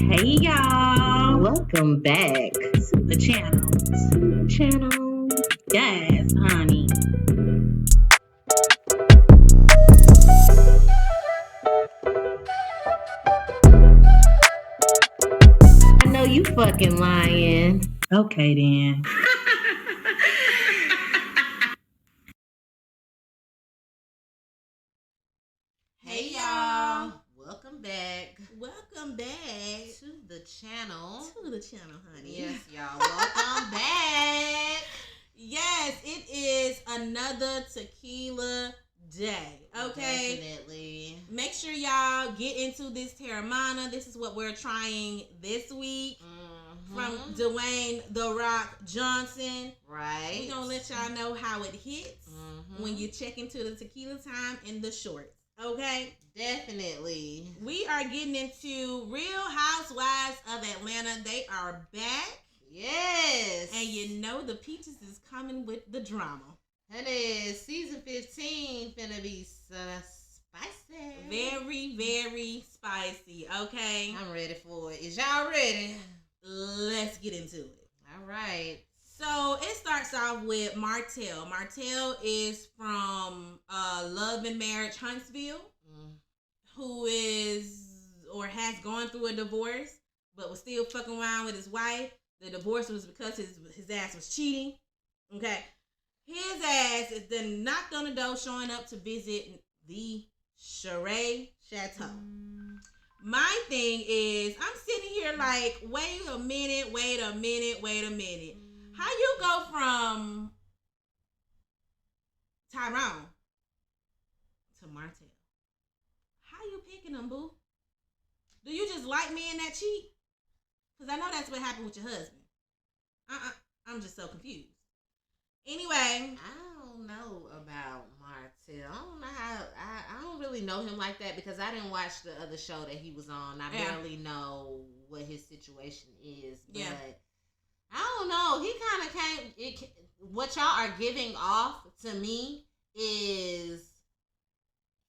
Hey y'all, Welcome back to the channel. Yes, honey. I know you fucking lying. Okay then. Hey y'all, welcome back to the channel. Honey. Yes, y'all, welcome back. Yes, it is another tequila day. Okay. Definitely. Make sure y'all get into this Terramana. This is what we're trying this week. From Dwayne The Rock Johnson. Right. We're going to let y'all know how it hits when you check into the tequila time in the shorts. Okay? Definitely. We are getting into Real Housewives of Atlanta. They are back. Yes. And you know the peaches is coming with the drama. That is season 15 finna be spicy. Very, very spicy. Okay? I'm ready for it. Is y'all ready? Let's get into it. All right. So it starts off with Martell. Martell is from Love and Marriage Huntsville, who is or has gone through a divorce, but was still fucking around with his wife. The divorce was because his ass was cheating. Okay. His ass is then knocked on the door showing up to visit the Sheree Chateau. My thing is, I'm sitting here like, wait a minute. How you go from Tyrone to Martell? How you picking them, boo? Do you just like men that cheat? Because I know that's what happened with your husband. I'm just so confused. Anyway. I don't know about Martell. I don't know how. I don't really know him like that because I didn't watch the other show that he was on. I barely know what his situation is. But I don't know. He kind of came. What y'all are giving off to me is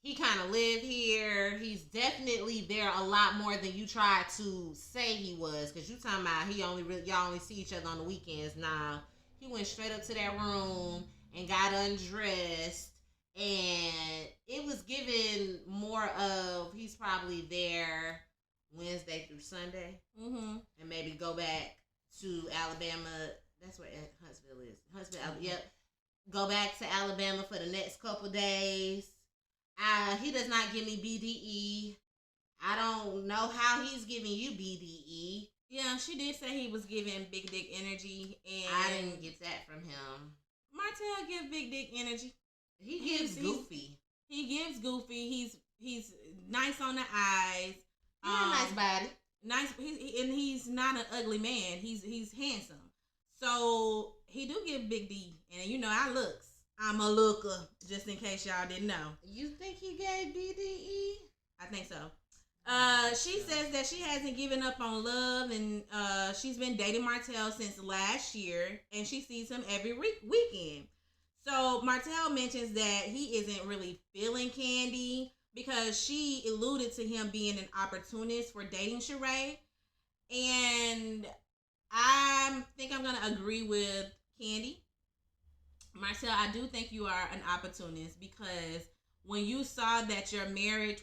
he kind of lived here. He's definitely there a lot more than you tried to say he was. Because you talking about y'all only see each other on the weekends. Nah, he went straight up to that room and got undressed. And it was given more of he's probably there Wednesday through Sunday. And maybe go back to Alabama. That's where Huntsville is. Yep. Go back to Alabama for the next couple days. He does not give me BDE. I don't know how he's giving you BDE. Yeah, she did say he was giving big dick energy, and I didn't get that from him. Martell gives big dick energy. He gives goofy. He gives goofy. He's nice on the eyes. He got a nice body. Nice, and he's not an ugly man. He's handsome. So he do give big D, and you know I looks. I'm a looker, just in case y'all didn't know. You think he gave BDE? I think so. She says that she hasn't given up on love, and she's been dating Martell since last year, and she sees him every weekend. So Martell mentions that he isn't really feeling Candy because she alluded to him being an opportunist for dating Sheree, and I think I'm gonna agree with Candy. Martell, I do think you are an opportunist because when you saw that your marriage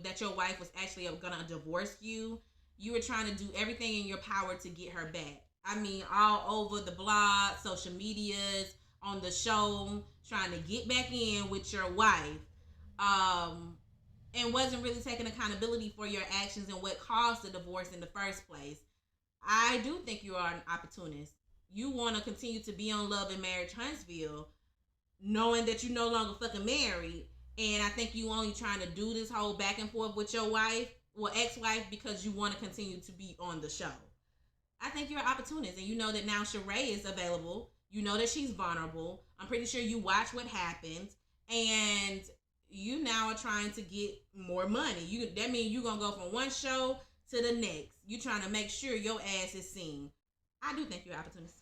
that your wife was actually gonna divorce you, you were trying to do everything in your power to get her back. I mean, all over the blog, social medias, on the show, trying to get back in with your wife, and wasn't really taking accountability for your actions and what caused the divorce in the first place. I do think you are an opportunist. You want to continue to be on Love and Marriage Huntsville, knowing that you're no longer fucking married. And I think you only trying to do this whole back and forth with your wife, well, ex-wife, because you want to continue to be on the show. I think you're an opportunist, and you know that now Sheree is available. You know that she's vulnerable. I'm pretty sure you watch what happens, and you now are trying to get more money. That means you're going to go from one show to the next. You're trying to make sure your ass is seen. I do think you're an opportunist.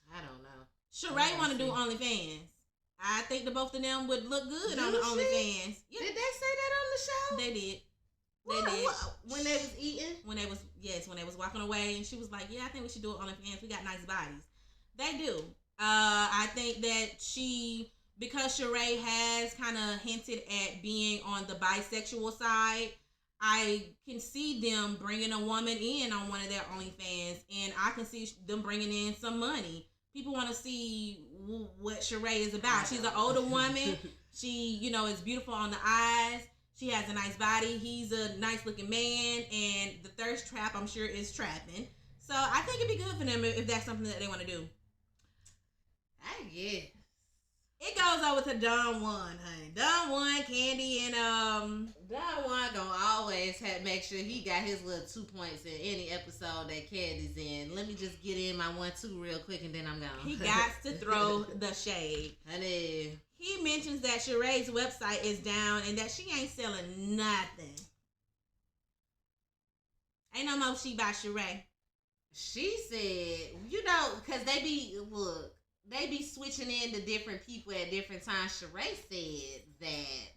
I don't know. Sheree want to do OnlyFans. I think the both of them would look good on the OnlyFans. Yeah. Did they say that on the show? They did. They did. When they was eating? When they was walking away, and she was like, yeah, I think we should do it on OnlyFans. We got nice bodies. They do. I think that because Sheree has kind of hinted at being on the bisexual side, I can see them bringing a woman in on one of their OnlyFans, and I can see them bringing in some money. People want to see what Sheree is about. She's an older woman. She, is beautiful on the eyes. She has a nice body. He's a nice looking man, and the thirst trap, I'm sure, is trapping. So I think it'd be good for them if that's something that they want to do. I guess. It goes over to Don Juan, honey. Don Juan, Candy, and Don Juan gonna always make sure he got his little 2 points in any episode that Candy's in. Let me just get in my 1-2 real quick, and then I'm gone. He got to throw the shade. Honey. He mentions that Sheree's website is down and that she ain't selling nothing. Ain't no more she by Sheree. She said, because they be switching into different people at different times. Sheree said that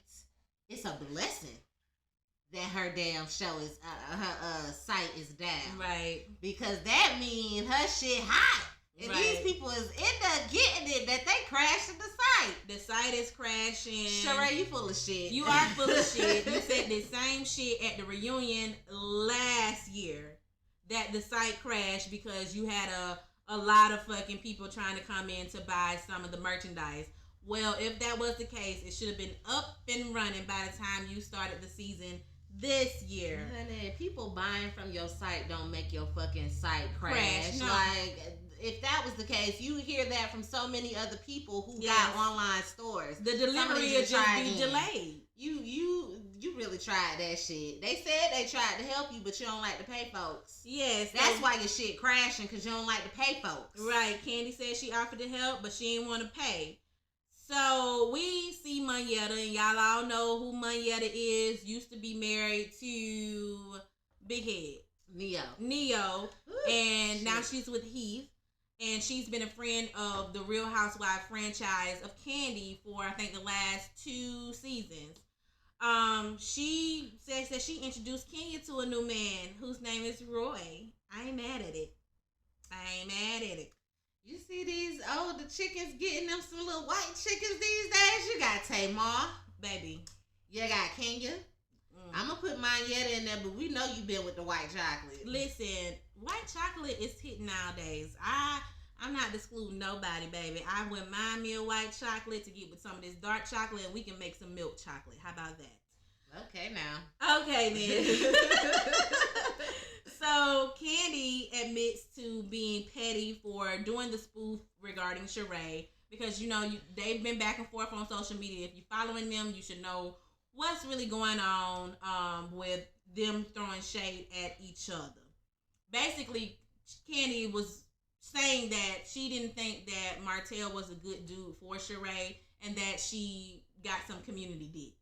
it's a blessing that her damn show is, her site is down. Right. Because that means her shit hot. And these people is end up getting it that they crashing the site. The site is crashing. Sheree, you full of shit. You are full of shit. You said the same shit at the reunion last year. That the site crashed because you had a lot of fucking people trying to come in to buy some of the merchandise. Well, if that was the case, it should have been up and running by the time you started the season this year. Honey, people buying from your site don't make your fucking site crash. No. Like, if that was the case, you hear that from so many other people who got online stores. The delivery will just be delayed. You really tried that shit. They said they tried to help you, but you don't like to pay folks. Yes. That's why your shit crashing, because you don't like to pay folks. Right. Candy said she offered to help, but she didn't want to pay. So we see Monyetta, and y'all all know who Monyetta is. Used to be married to Big Head. Neo. And shit. Now she's with Heath. And she's been a friend of the Real Housewives franchise of Candy for, I think, the last 2 seasons. She says that she introduced Kenya to a new man whose name is RHOA. I ain't mad at it. You see these older chickens getting them some little white chickens these days? You got Tamar. Baby. You got Kenya. I'm going to put Monyetta in there, but we know you been with the white chocolate. Listen, white chocolate is hitting nowadays. I'm not excluding nobody, baby. I wouldn't mind me a white chocolate to get with some of this dark chocolate, and we can make some milk chocolate. How about that? Okay, now. Okay, then. So, Candy admits to being petty for doing the spoof regarding Sheree because, they've been back and forth on social media. If you're following them, you should know what's really going on with them throwing shade at each other. Basically, Candy was saying that she didn't think that Martell was a good dude for Sheree and that she got some community dick.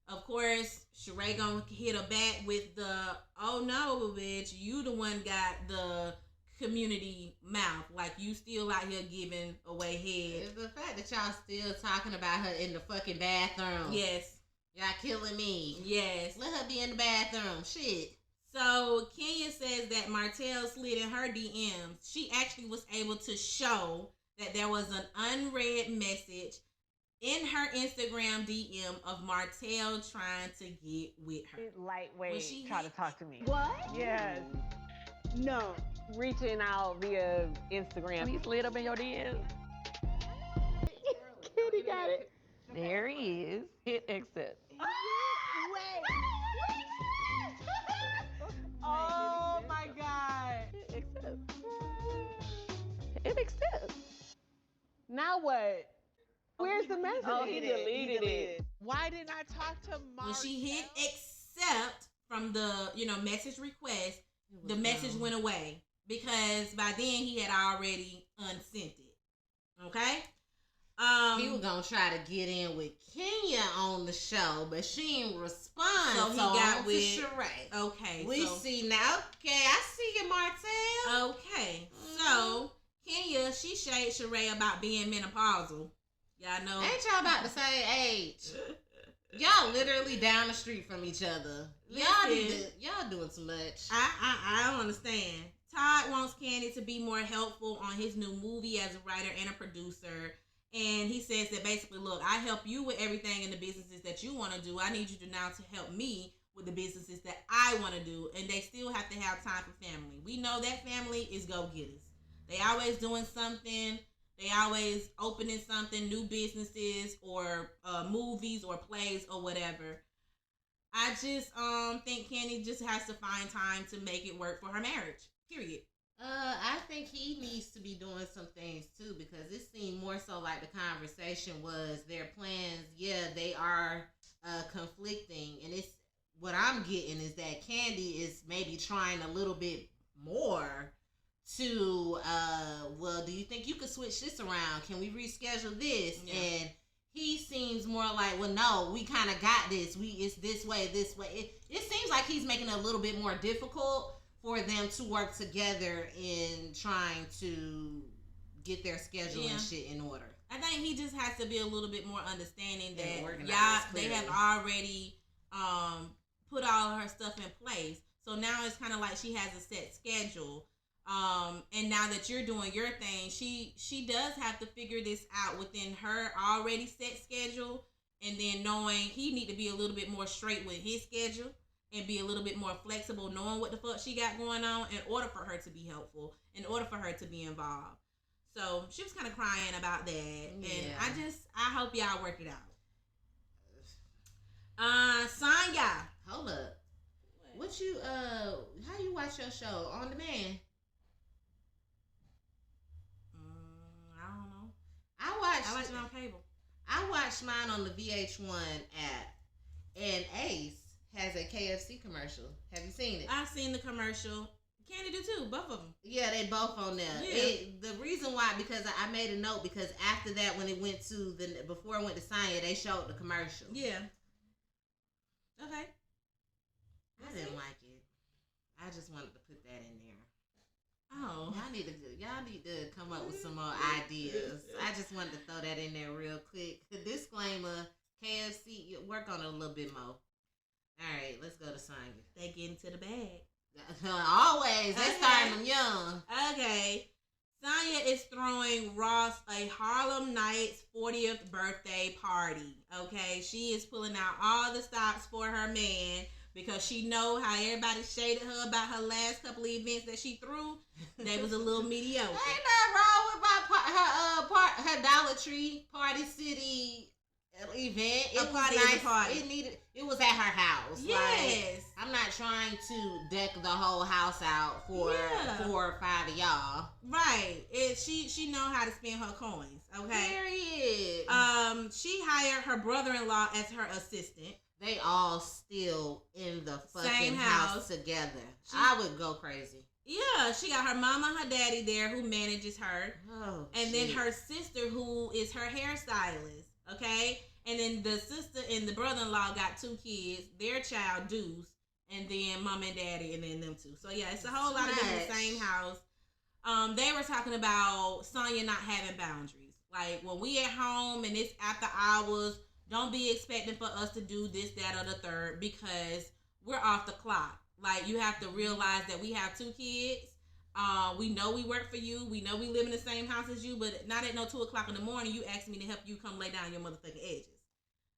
Of course, Sheree gonna hit her back with the, oh no, bitch, you the one got the community mouth. Like, you still out here giving away head. It's the fact that y'all still talking about her in the fucking bathroom. Yes. Y'all killing me. Yes. Let her be in the bathroom. Shit. So, Kenya says that Martell slid in her DMs. She actually was able to show that there was an unread message in her Instagram DM of Martell trying to get with her. Lightweight try to talk to me. What? Yes. No. Reaching out via Instagram. He slid up in your DMs. Kitty got it. There he is. Hit accept. Wait. Oh my God. Hit accept. Hit accept. Now what? Where's the message? Oh, he deleted it. Why didn't I talk to Marlo? When she hit accept from the, message request, the message went away because by then he had already unsent it. Okay? He was gonna try to get in with Kenya on the show, but she didn't respond. So he got with Sheree. Okay. We see now. Okay, I see you, Martell. Okay. So Kenya, she shade Sheree about being menopausal. Y'all know. Ain't y'all about the same age? Y'all literally down the street from each other. Y'all doing too much. I don't understand. Todd wants Candy to be more helpful on his new movie as a writer and a producer. And he says that basically, look, I help you with everything in the businesses that you want to do. I need you to now to help me with the businesses that I want to do. And they still have to have time for family. We know that family is go-getters. They always doing something. They always opening something, new businesses or movies or plays or whatever. I just think Candy just has to find time to make it work for her marriage. Period. I think he needs to be doing some things too, because it seemed more so like the conversation was their plans. Yeah, they are conflicting, and it's what I'm getting is that Candy is maybe trying a little bit more to well, do you think you could switch this around? Can we reschedule this? Yeah. And he seems more like, well, no, we kind of got this. It's this way. It seems like he's making it a little bit more difficult for them to work together in trying to get their schedule and shit in order. I think he just has to be a little bit more understanding that they have already put all of her stuff in place. So now it's kind of like she has a set schedule. And now that you're doing your thing, she does have to figure this out within her already set schedule, and then knowing he need to be a little bit more straight with his schedule and be a little bit more flexible, knowing what the fuck she got going on in order for her to be helpful, in order for her to be involved. So she was kind of crying about that, and I hope y'all work it out. Sanya, hold up, what you how you watch your show on demand? I watch it on cable. I watched mine on the VH1 app, and Ace has a KFC commercial. Have you seen it? I've seen the commercial. Candy do too, both of them. Yeah, they both on there. Yeah. The reason why, because I made a note, because after that, when it went to before it went to Sanya, they showed the commercial. Yeah. Okay. I didn't like it. I just wanted to put that in there. Oh, y'all need to come up with some more ideas. I just wanted to throw that in there real quick. The disclaimer: KFC, work on it a little bit more. All right, let's go to Sanya. They get into the bag. Always. They starting them young. Okay. Sanya is throwing Ross a Harlem Nights 40th birthday party. Okay, she is pulling out all the stops for her man, because she know how everybody shaded her about her last couple of events that she threw. They was a little mediocre. Ain't nothing wrong with her Dollar Tree Party City event. It was nice. It was at her house. Yes. Like, I'm not trying to deck the whole house out for 4 or 5 of y'all. Right. She know how to spend her coins. Okay. Period. She hired her brother-in-law as her assistant. They all still in the fucking same house together. I would go crazy. Yeah, she got her mama, her daddy there who manages her. Oh, and then her sister who is her hairstylist. Okay? And then the sister and the brother-in-law got 2 kids. Their child, Deuce. And then mom and daddy, and then them 2. So yeah, it's a whole lot of them in the same house. They were talking about Sanya not having boundaries. Like, when we at home and it's after hours, don't be expecting for us to do this, that, or the third, because we're off the clock. Like, you have to realize that we have 2 kids. We know we work for you. We know we live in the same house as you, but not at no 2 o'clock in the morning, you ask me to help you come lay down your motherfucking edges.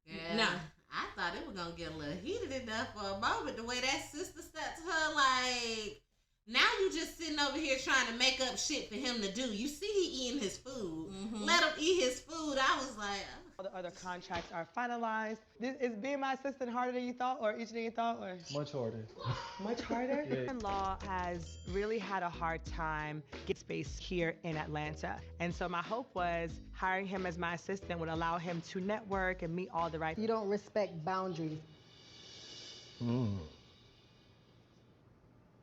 Yeah. No. I thought it was going to get a little heated enough for a moment. The way that sister stepped to her, like, now you just sitting over here trying to make up shit for him to do. You see he eating his food. Mm-hmm. Let him eat his food. I was like... All the other contracts are finalized. Is being my assistant harder than you thought, or easier than you thought? Or? Much harder. Much harder? Yeah. Law has really had a hard time getting space here in Atlanta. And so my hope was hiring him as my assistant would allow him to network and meet all the right... You don't respect boundaries.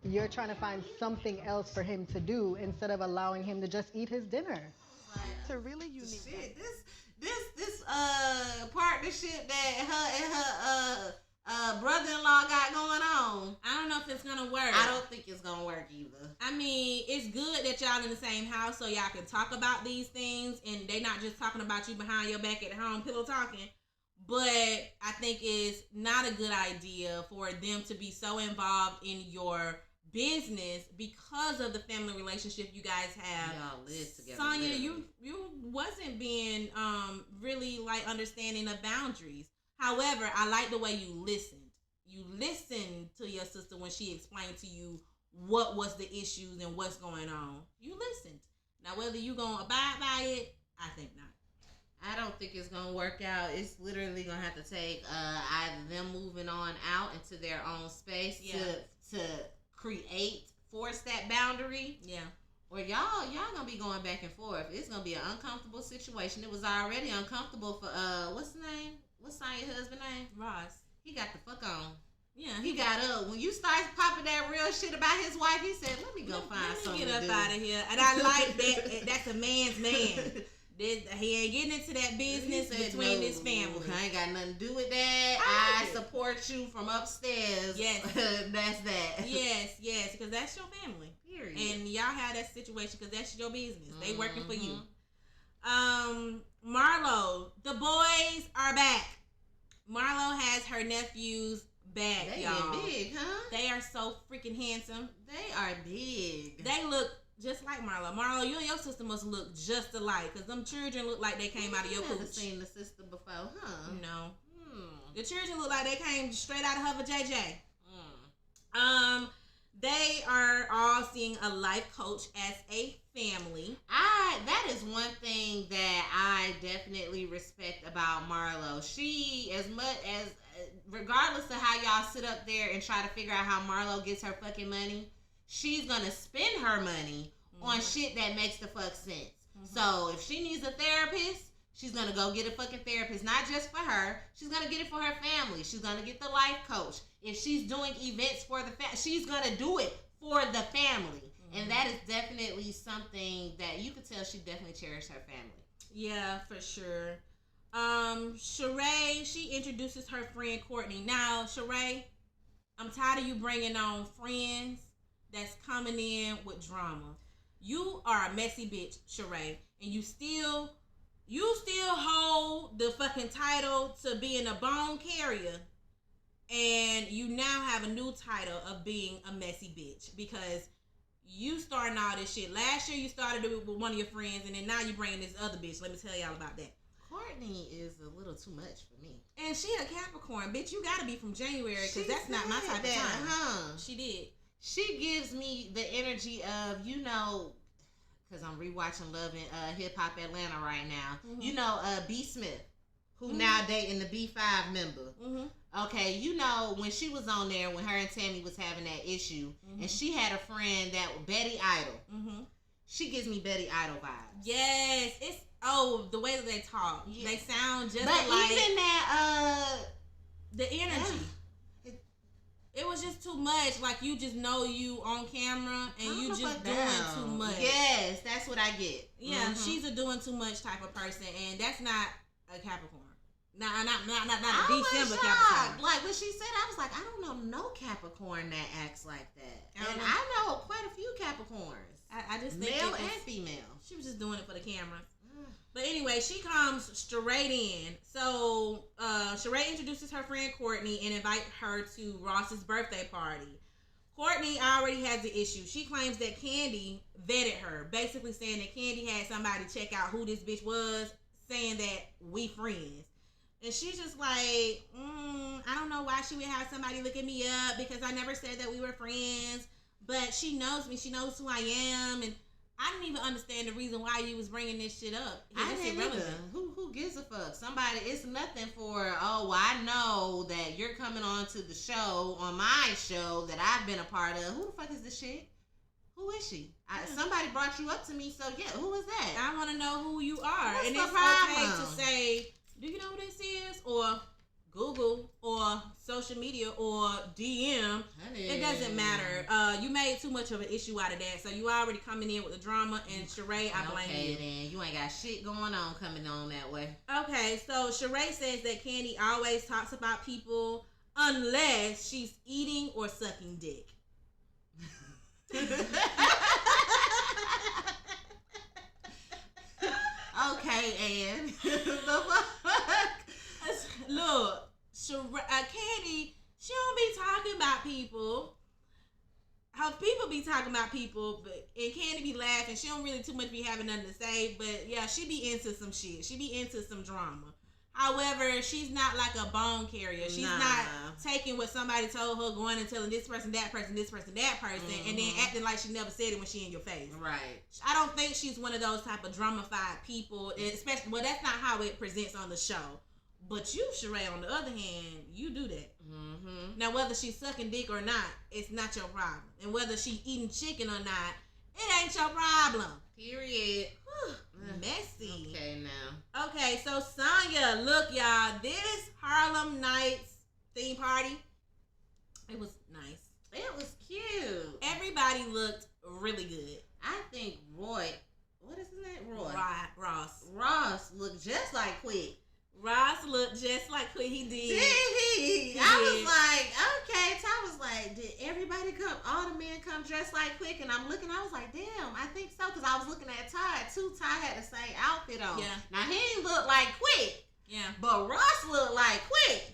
You're trying to find something else for him to do instead of allowing him to just eat his dinner. It's a really unique... Shit, this partnership that her and her brother-in-law got going on. I don't know if it's gonna work. I don't think it's gonna work either. I mean, it's good that y'all in the same house so y'all can talk about these things and they not just talking about you behind your back at home pillow talking. but I think it's not a good idea for them to be so involved in your business because of the family relationship you guys have. Y'all live together. Sanya, literally. you wasn't being really like understanding of boundaries. However, I like the way you listened. You listened to your sister when she explained to you what was the issues and what's going on. You listened. Now, whether you gonna abide by it, I think not. I don't think it's gonna work out. It's literally gonna have to take either them moving on out into their own space to force that boundary. Yeah. Or y'all gonna be going back and forth. It's gonna be an uncomfortable situation. It was already uncomfortable for what's his name? What's Sanya's husband name? Ross. He got the fuck on. Yeah, he got up. When you start popping that real shit about his wife, he said, let me go find something get to up do. out of here. And I like that. That's a man's man. He ain't getting into that business between his family. I ain't got nothing to do with that. I support you from upstairs. Yes. That's that. Yes, because that's your family. Period. And y'all have that situation because that's your business. They working for you. Marlo, the boys are back. Marlo has her nephews back, they y'all. They big, huh? They are so freaking handsome. They are big. They look just like Marlo. Marlo, you and your sister must look just alike because them children look like they came out of your I've never cooch. seen the sister before, huh? No. The children look like they came straight out of her JJ. They are all seeing a life coach as a family. That is one thing that I definitely respect about Marlo. She, as much as, regardless of how y'all sit up there and try to figure out how Marlo gets her fucking money, she's gonna spend her money on shit that makes the fuck sense. So if she needs a therapist, she's gonna go get a fucking therapist, not just for her. She's gonna get it for her family. She's gonna get the life coach. If she's doing events for the family, she's gonna do it for the family. And that is definitely something that you could tell she definitely cherished her family. Yeah, for sure. Sheree, she introduces her friend Courtney. Now, Sheree, I'm tired of you bringing on friends that's coming in with drama. You are a messy bitch, Sheree, and you still hold the fucking title to being a bone carrier, and you now have a new title of being a messy bitch because you starting all this shit. Last year you started it with one of your friends, and then now you bringing this other bitch. Let me tell y'all about that. Courtney is a little too much for me. And she a Capricorn, bitch. You gotta be from January because that's not my type of time. Huh? She did. She gives me the energy of, because I'm rewatching Love and Hip Hop Atlanta right now. B. Smith, who now dating the B5 member. Okay, when she was on there, when her and Tammy was having that issue, and she had a friend that was Betty Idol. She gives me Betty Idol vibes. Yes, it's the way that they talk. Yeah. They sound just but like. Even that, the energy. It was just too much. Like, you just know you on camera and you just doing too much. Yes, that's what I get. Yeah, she's a doing too much type of person, and that's not a Capricorn. Not a December Capricorn. Like, when she said, I was like, I don't know no Capricorn that acts like that. And I know quite a few Capricorns. I just think male and female. She was just doing it for the camera. But anyway, she comes straight in. So Sheree introduces her friend Courtney and invites her to Ross's birthday party. Courtney already has the issue. She claims that Candy vetted her, basically saying that Candy had somebody check out who this bitch was, saying that we friends. And she's just like, I don't know why she would have somebody looking me up because I never said that we were friends. But she knows me. She knows who I am. And I didn't even understand the reason why you was bringing this shit up. I didn't either. Who gives a fuck? Somebody, it's nothing for, I know that you're coming on to the show, on my show that I've been a part of. Who the fuck is this shit? Who is she? Somebody brought you up to me, so yeah, who is that? I want to know who you are. What's and the it's problem? okay to say, do you know who this is? Or Google or social media or DM. It doesn't matter. You made too much of an issue out of that, so you already coming in with the drama. And Sheree, I blame you. Okay, then you ain't got shit going on coming on that way. Okay, so Sheree says that Candy always talks about people unless she's eating or sucking dick. Okay, Ann. Look, Candy, she don't be talking about people. How people be talking about people, and Candy be laughing. She don't really too much be having nothing to say, but yeah, she be into some shit. She be into some drama. However, she's not like a bone carrier. She's not taking what somebody told her, going and telling this person, that person, this person, that person, and then acting like she never said it when she in your face. Right. I don't think she's one of those type of dramified people, especially, well, that's not how it presents on the show. But you, Sheree, on the other hand, you do that. Mm-hmm. Now, whether she's sucking dick or not, it's not your problem. And whether she eating chicken or not, it ain't your problem. Period. Messy. Okay, now. Okay, so Sanya, look, y'all, this Harlem Nights theme party, it was nice. It was cute. Everybody looked really good. I think Roy, what is his name? Ross looked just like Quick. Ross looked just like Quick. He did. Did he? I was like, okay. Ty was like, did everybody come? All the men come dressed like Quick? And I'm looking. I was like, damn, I think so. Because I was looking at Ty too. Ty had the same outfit on. Yeah. Now he didn't look like Quick. Yeah. But Ross looked like Quick.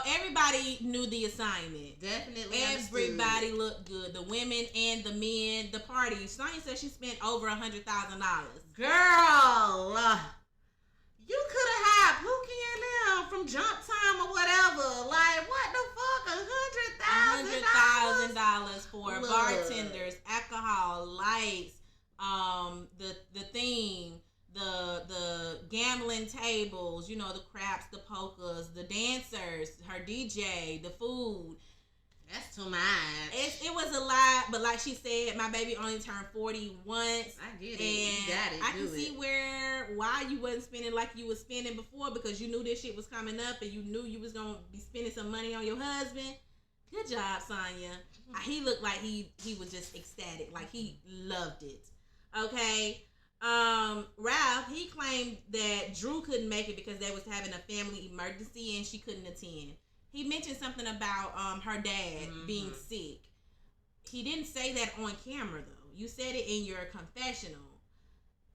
Everybody knew the assignment. Definitely. Everybody looked good. The women and the men. The party. Sanya said she spent over $100,000. Girl. You could have had Pookie and them from Jump Time or whatever. Like, what the fuck? $100,000 for bartenders, alcohol, lights, the theme, the gambling tables, you know, the craps, the polkas, the dancers, her DJ, the food. That's too much. It was a lot, but like she said, my baby only turned 40 once. I get it. And you got it. I can see why you wasn't spending like you was spending before, because you knew this shit was coming up and you knew you was going to be spending some money on your husband. Good job, Sanya. He looked like he was just ecstatic. Like he loved it. Okay. Ralph, he claimed that Drew couldn't make it because they was having a family emergency and she couldn't attend. He mentioned something about her dad being sick. He didn't say that on camera, though. You said it in your confessional.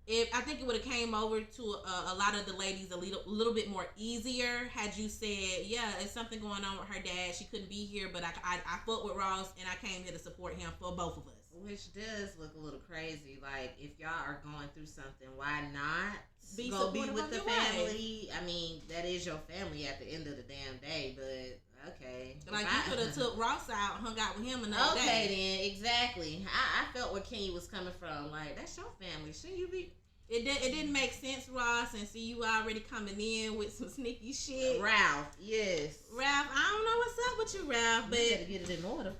I think it would have came over to a lot of the ladies a little bit more easier had you said, yeah, it's something going on with her dad. She couldn't be here, but I fought with Ross, and I came here to support him for both of us. Which does look a little crazy. Like, if y'all are going through something, why not be with the family? I mean, that is your family at the end of the damn day, but okay. Like, you could have took Ross out, hung out with him another day. Okay, then, exactly. I felt where Kenny was coming from. Like, that's your family. Shouldn't you be... It didn't make sense, Ross, and see you already coming in with some sneaky shit. Ralph, yes. Ralph, I don't know what's up with you, Ralph, but... You gotta get it in order.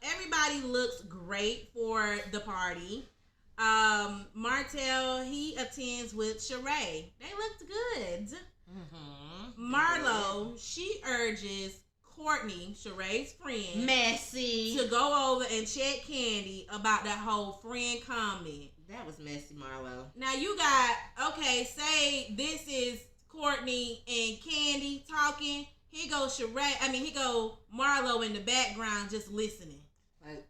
Everybody looks great for the party. Martell, he attends with Sheree. They looked good. Mm-hmm. Marlo, she urges Courtney, Sheree's friend, messy, to go over and check Candy about that whole friend comment. That was messy, Marlo. Now you got, say this is Courtney and Candy talking. He go Marlo in the background just listening. Like,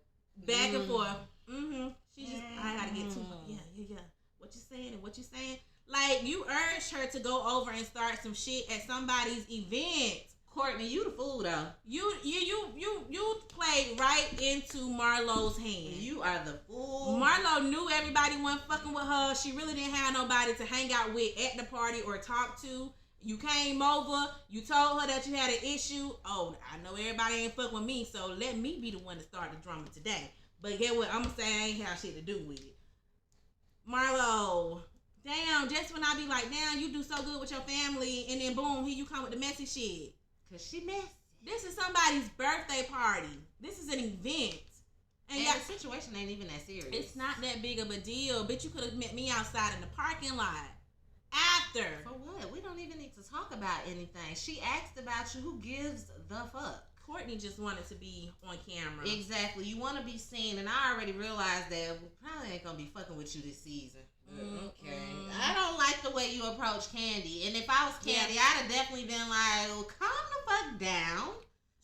back and forth. Mm-hmm. She just, I gotta get too much. Yeah. What you saying and what you saying? Like, you urged her to go over and start some shit at somebody's event. Courtney, you the fool though. You played right into Marlo's hand. You are the fool. Marlo knew everybody wasn't fucking with her. She really didn't have nobody to hang out with at the party or talk to. You came over, you told her that you had an issue. Oh, I know everybody ain't fucking with me, so let me be the one to start the drama today. But get what? I'm gonna say I ain't have shit to do with it. Marlo, damn, just when I be like, damn, you do so good with your family, and then boom, here you come with the messy shit. Cause she messy. This is somebody's birthday party. This is an event. And the situation ain't even that serious. It's not that big of a deal. Bitch, you could have met me outside in the parking lot. After. For what? We don't even need to talk about anything. She asked about you. Who gives the fuck? Courtney just wanted to be on camera. Exactly. You want to be seen, and I already realized that we probably ain't gonna be fucking with you this season. Okay. I don't like the way you approach Candy. And if I was Candy, I'd have definitely been like, well, calm the fuck down.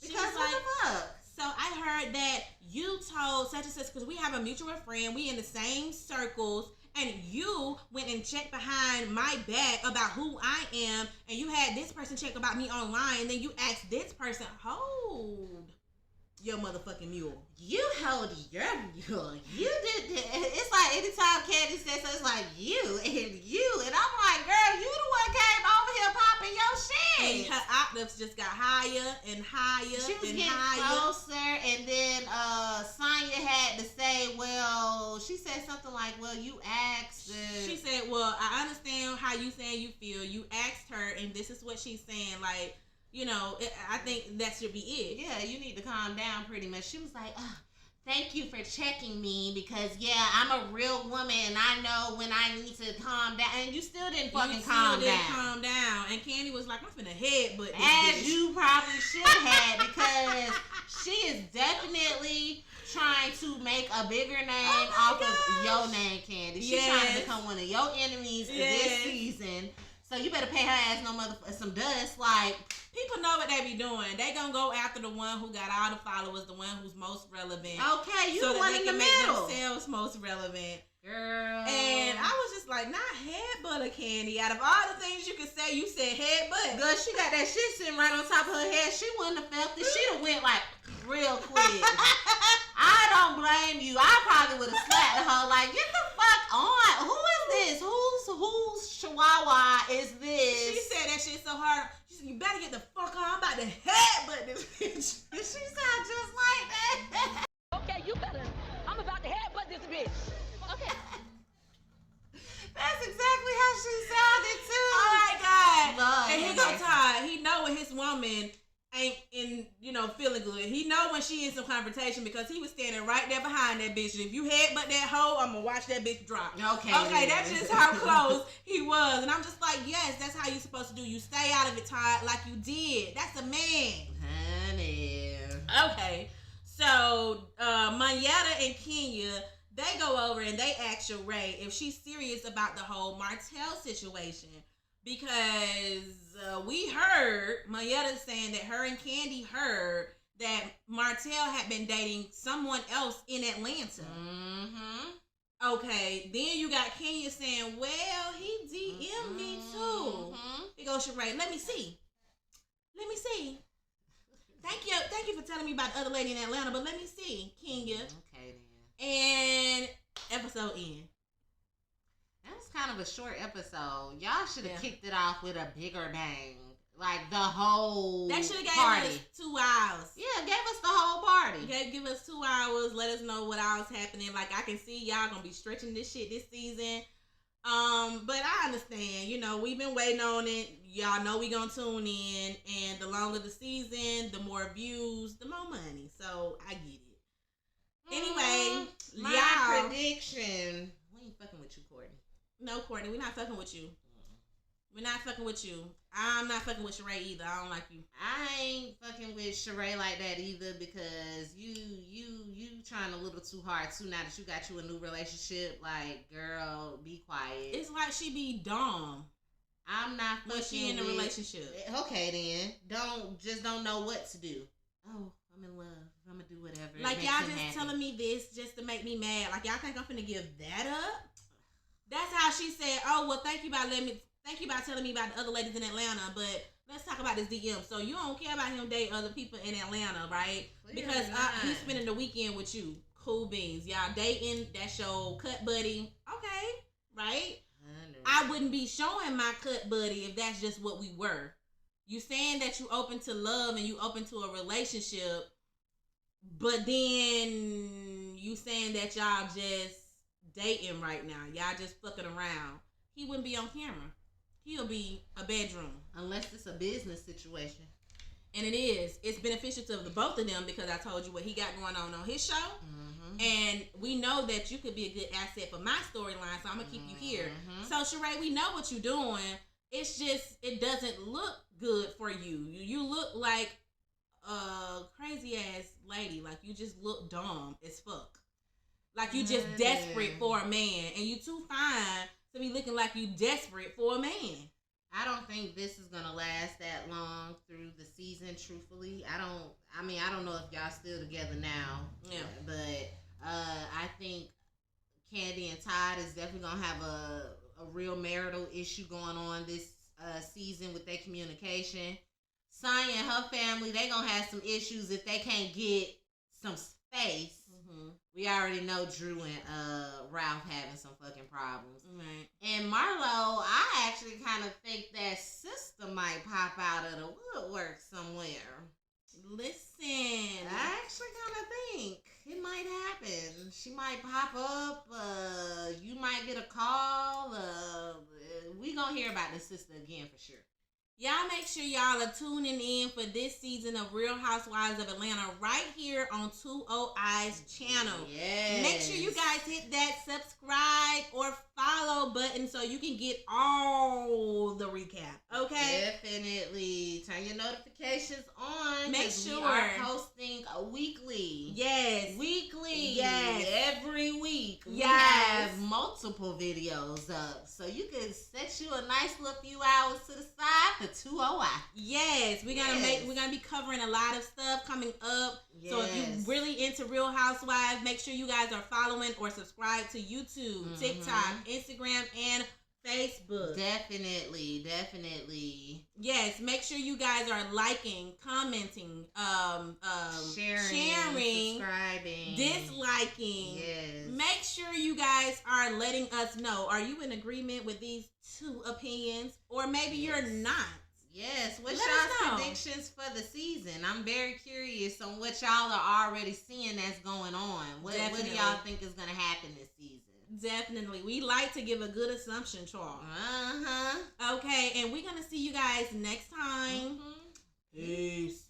Because what the fuck? So I heard that you told such and such, because we have a mutual friend. We in the same circles. and you went and checked behind my back about who I am, and you had this person check about me online, and then you asked this person, hold your motherfucking mule. You hold your mule. You did. It's like anytime Candy says so, it's like you. And I'm like, girl, you the one came over here popping your shit. And her octaves just got higher and higher. She was and getting higher. closer, and then Sanya had to say, well, she said something like, well, you asked. She said, well, I understand how you saying you feel. You asked her, and this is what she's saying. Like, you know, I think that should be it. Yeah, you need to calm down pretty much. She was like, oh, thank you for checking me because, yeah, I'm a real woman and I know when I need to calm down. And you still didn't fucking calm down. And Candy was like, I'm finna headbutt this As bitch. you probably should have because she is definitely trying to make a bigger name off of your name, Candy. She's trying to become one of your enemies this season. So you better pay her ass some dust. Like, people know what they be doing. They gonna go after the one who got all the followers, the one who's most relevant. Okay, you so the one in the middle. Make themselves most relevant. Girl. And I was just like, not headbutt a Candy. Out of all the things you could say, you said headbutt. Girl, she got that shit sitting right on top of her head. She wouldn't have felt it. She'd have went like real quick. I don't blame you. I probably would have slapped the hoe like, get the fuck on. Who is this? Whose chihuahua is this? She said that shit so hard. She said, you better get the fuck on. I'm about to headbutt this bitch. Did she sound just like that? Okay, you better. I'm about to headbutt this bitch. Okay. That's exactly how she sounded too. Oh my God. Lord, and he go Todd. He know when his woman ain't in, feeling good. He know when she in some confrontation because he was standing right there behind that bitch. And if you headbutt that hoe, I'm gonna watch that bitch drop. Okay, that's just how close he was. And I'm just like, yes, that's how you supposed to do. You stay out of it, Todd, like you did. That's a man. Honey. Okay. So, Mayetta and Kenya, they go over and they ask Sheree if she's serious about the whole Martell situation. Because we heard Mayetta saying that her and Candy heard that Martell had been dating someone else in Atlanta. Mm-hmm. Okay, then you got Kenya saying, well, he DM'd me too. He goes, Sheree, let me see. Thank you for telling me about the other lady in Atlanta, but let me see, Kenya. Okay, then. And episode end. That was kind of a short episode. Y'all should have kicked it off with a bigger bang. Like the whole That should have gave party. us 2 hours. Yeah, gave us the whole party. Okay, give us 2 hours. Let us know what else happening. Like, I can see y'all gonna be stretching this shit this season. But I understand. We've been waiting on it. Y'all know we gonna tune in. And the longer the season, the more views, the more money. So, I get it. Anyway, my prediction. We ain't fucking with you, Courtney. No, Courtney, we're not fucking with you. We're not fucking with you. I'm not fucking with Sheree either. I don't like you. I ain't fucking with Sheree like that either because you trying a little too hard too now that you got you a new relationship. Like, girl, be quiet. It's like she be dumb. I'm not fucking when she in a relationship. Okay, then. Don't know what to do. Oh, I'm in love. I'm gonna do whatever. Like, y'all just telling me this just to make me mad. Like, y'all think I'm finna give that up? That's how she said, oh, well, thank you about telling me about the other ladies in Atlanta, but let's talk about this DM. So you don't care about him dating other people in Atlanta, right? Because he's spending the weekend with you. Cool beans. Y'all dating, that's your cut buddy. Okay, right? I wouldn't be showing my cut buddy if that's just what we were. You saying that you open to love and you open to a relationship, but then you saying that y'all just dating right now. Y'all just fucking around. He wouldn't be on camera. He'll be a bedroom. Unless it's a business situation. And it is. It's beneficial to the both of them because I told you what he got going on his show. Mm-hmm. And we know that you could be a good asset for my storyline, so I'm going to keep you here. So, Sheree, we know what you're doing. It's just, it doesn't look good for you. You look like a crazy-ass lady. Like, you just look dumb as fuck. Like, you just desperate for a man. And you too fine to be looking like you desperate for a man. I don't think this is gonna last that long through the season, truthfully. I don't know if y'all still together now. Yeah. But I think Candy and Todd is definitely gonna have a real marital issue going on this season with their communication. Sanya and her family, they gonna have some issues if they can't get some space. Mm-hmm. We already know Drew and Ralph having some fucking problems. Right. And Marlo, I actually kind of think that sister might pop out of the woodwork somewhere. Listen, I actually kind of think it might happen. She might pop up. You might get a call. We gonna hear about this sister again for sure. Y'all make sure y'all are tuning in for this season of Real Housewives of Atlanta right here on 2OI's channel. Yes. Make sure you guys hit that subscribe or follow button so you can get all the recap. Okay? Definitely. Turn your notifications on. Make sure. We are posting weekly. Yes. Weekly. Yes. Every week. Yes. We have multiple videos up. So you can set you a nice little few hours to the side for 2OI. Yes. We're gonna be covering a lot of stuff coming up. Yes. So if you're really into Real Housewives, make sure you guys are following or subscribe to YouTube, TikTok, Instagram, and Facebook. Definitely. Yes, make sure you guys are liking, commenting, sharing, subscribing, disliking. Yes. Make sure you guys are letting us know. Are you in agreement with these two opinions? Or maybe you're not. Yes. What's Let y'all's predictions for the season? I'm very curious on what y'all are already seeing that's going on. What do y'all think is going to happen this season? Definitely. We like to give a good assumption, Charles. Uh-huh. Okay, and we're going to see you guys next time. Peace.